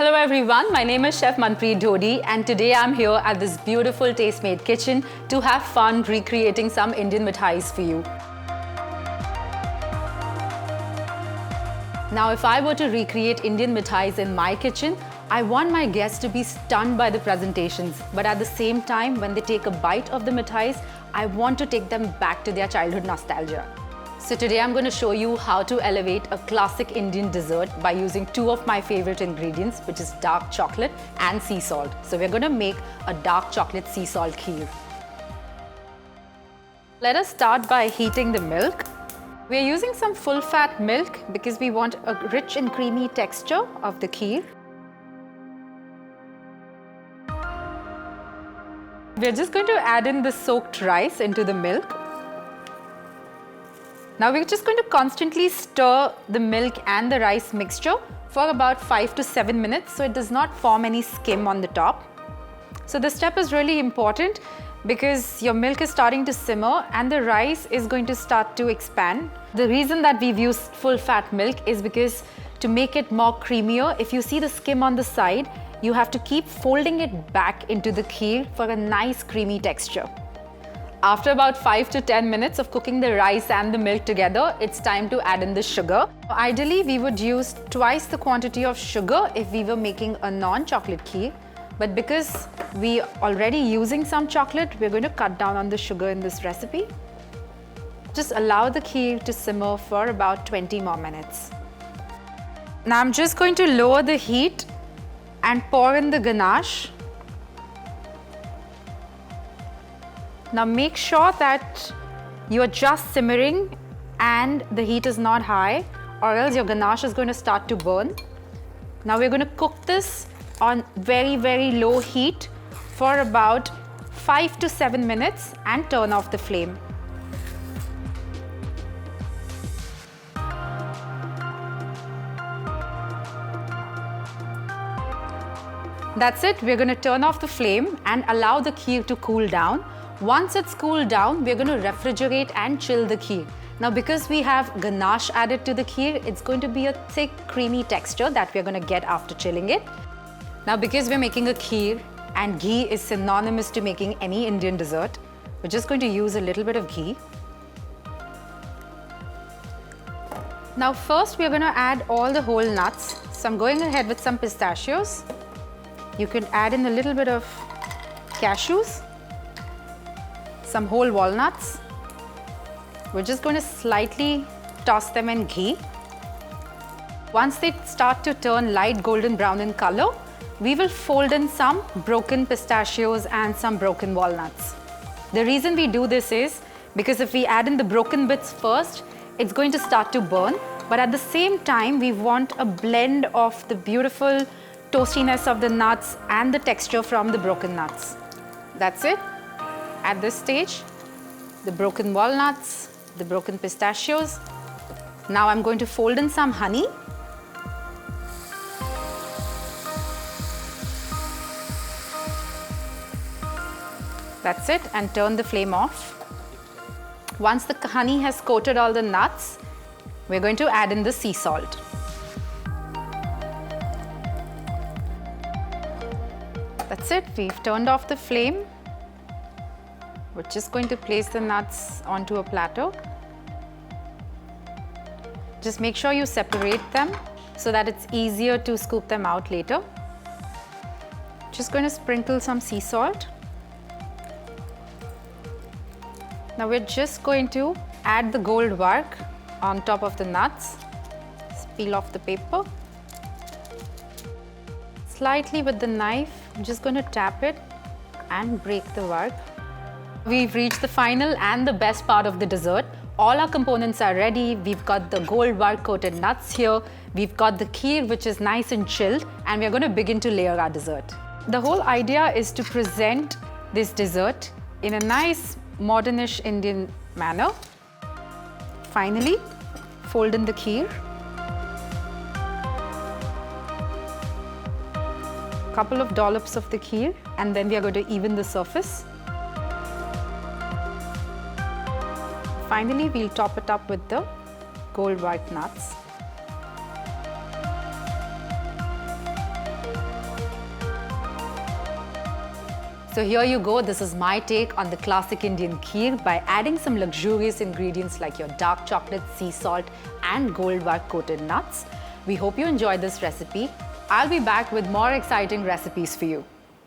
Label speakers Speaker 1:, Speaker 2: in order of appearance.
Speaker 1: Hello everyone, my name is Chef MANPREET DHODY and today I'm here at this beautiful Tastemade kitchen to have fun recreating some Indian mithais for you. Now if I were to recreate Indian mithais in my kitchen, I want my guests to be stunned by the presentations, but at the same time when they take a bite of the mithais, I want to take them back to their childhood nostalgia. So today I'm going to show you how to elevate a classic Indian dessert by using two of my favorite ingredients, which is dark chocolate and sea salt. So we're going to make a dark chocolate sea salt kheer. Let us start by heating the milk. We're using some full fat milk because we want a rich and creamy texture of the kheer. We're just going to add in the soaked rice into the milk. Now we're just going to constantly stir the milk and the rice mixture for about 5 to 7 minutes so it does not form any skim on the top. So this step is really important because your milk is starting to simmer and the rice is going to start to expand. The reason that we've used full fat milk is because to make it more creamier, if you see the skim on the side, you have to keep folding it back into the kheer for a nice creamy texture. After about 5 to 10 minutes of cooking the rice and the milk together, it's time to add in the sugar. Ideally, we would use twice the quantity of sugar if we were making a non-chocolate kheer. But because we are already using some chocolate, we're going to cut down on the sugar in this recipe. Just allow the kheer to simmer for about 20 more minutes. Now I'm just going to lower the heat and pour in the ganache. Now make sure that you are just simmering and the heat is not high or else your ganache is going to start to burn. Now we're going to cook this on very, very low heat for about 5 to 7 minutes and turn off the flame. That's it, we're going to turn off the flame and allow the kheer to cool down. Once it's cooled down, we're going to refrigerate and chill the kheer. Now because we have ganache added to the kheer, it's going to be a thick, creamy texture that we're going to get after chilling it. Now because we're making a kheer and ghee is synonymous to making any Indian dessert, we're just going to use a little bit of ghee. Now first we're going to add all the whole nuts. So I'm going ahead with some pistachios. You can add in a little bit of cashews, some whole walnuts. We're just going to slightly toss them in ghee. Once they start to turn light golden brown in color, we will fold in some broken pistachios and some broken walnuts. The reason we do this is because if we add in the broken bits first, it's going to start to burn. But at the same time, we want a blend of the beautiful toastiness of the nuts and the texture from the broken nuts. That's it. At this stage, the broken walnuts, the broken pistachios. Now I'm going to fold in some honey. That's it, and turn the flame off. Once the honey has coated all the nuts, we're going to add in the sea salt. That's it, we've turned off the flame. We're just going to place the nuts onto a platter. Just make sure you separate them so that it's easier to scoop them out later. Just going to sprinkle some sea salt. Now we're just going to add the gold bark on top of the nuts. Just peel off the paper. Slightly with the knife, I'm just going to tap it and break the bark. We've reached the final and the best part of the dessert. All our components are ready. We've got the gold bark coated nuts here. We've got the kheer, which is nice and chilled, and we're going to begin to layer our dessert. The whole idea is to present this dessert in a nice modernish Indian manner. Finally, fold in the kheer. Couple of dollops of the kheer, and then we are going to even the surface. Finally, we'll top it up with the gold white nuts. So here you go, this is my take on the classic Indian kheer by adding some luxurious ingredients like your dark chocolate, sea salt and gold bar coated nuts. We hope you enjoyed this recipe. I'll be back with more exciting recipes for you.